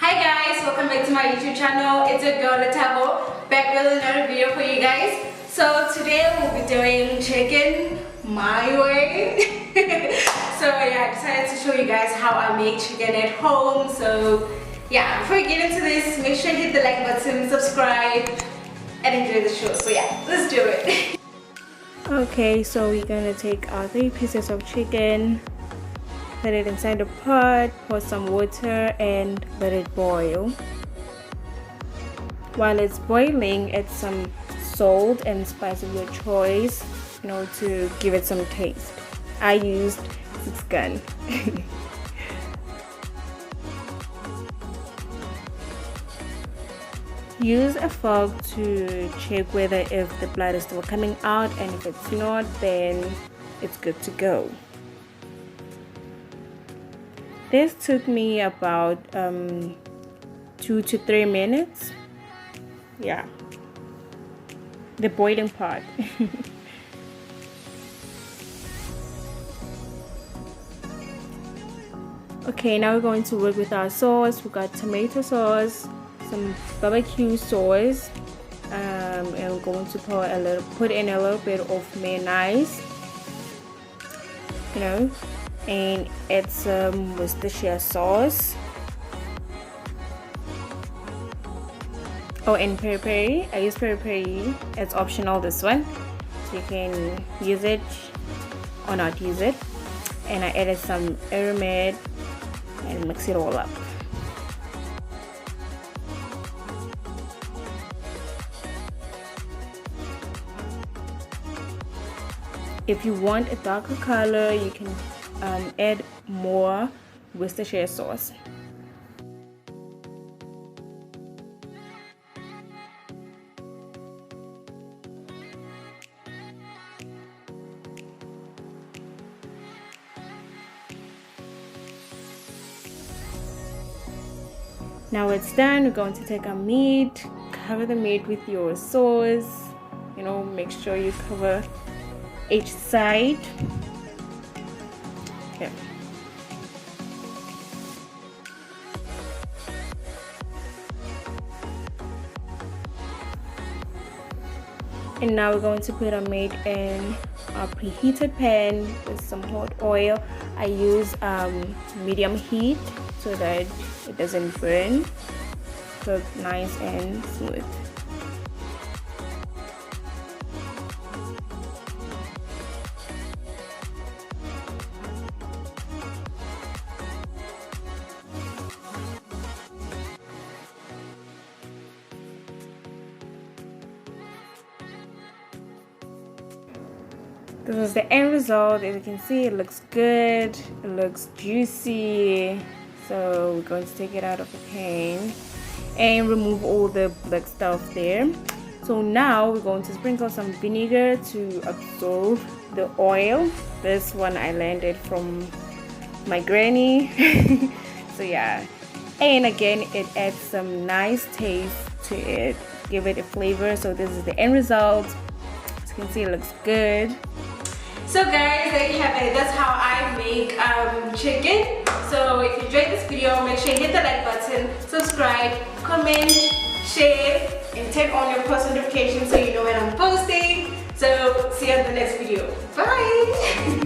Hi guys, welcome back to my YouTube channel. It's your girl Letabo, back with another video for you guys. So today we'll be doing chicken my way. So yeah, I decided to show you guys how I make chicken at home. So yeah, before we get into this, make sure you hit the like button, subscribe, and enjoy the show. So yeah, let's do it. Okay, so we're gonna take our 3 pieces of chicken, put it inside the pot, pour some water and let it boil. While it's boiling, add some salt and spice of your choice, to give it some taste. I used 6 gun. Use a fork to check whether if the blood is still coming out, and if it's not, then it's good to go. This took me about 2 to 3 minutes. Yeah, the boiling part. Okay, now we're going to work with our sauce. We got tomato sauce, some barbecue sauce, and we're going to put in a little bit of mayonnaise, and add some Worcestershire sauce. Oh, and peri peri. I use peri peri. It's optional, this one, so you can use it or not use it. And I added some aromat and mix it all up. If you want a darker color, you can add more Worcestershire sauce. Now it's done. We're going to take our meat, cover the meat with your sauce. Make sure you cover each side. Okay. And now we're going to put our meat in our preheated pan with some hot oil. I use medium heat so that it doesn't burn. Cook nice and smooth. This is the end result. As you can see, it looks good, it looks juicy. So we're going to take it out of the pan and remove all the black stuff there. So now we're going to sprinkle some vinegar to absorb the oil. This one I landed from my granny. So yeah, and again, it adds some nice taste to it, give it a flavor. So this is the end result. As you can see, it looks good. So guys, there you have it. That's how I make chicken. So if you enjoyed this video, make sure you hit the like button, subscribe, comment, share, and turn on your post notifications so you know when I'm posting. So see you in the next video. Bye.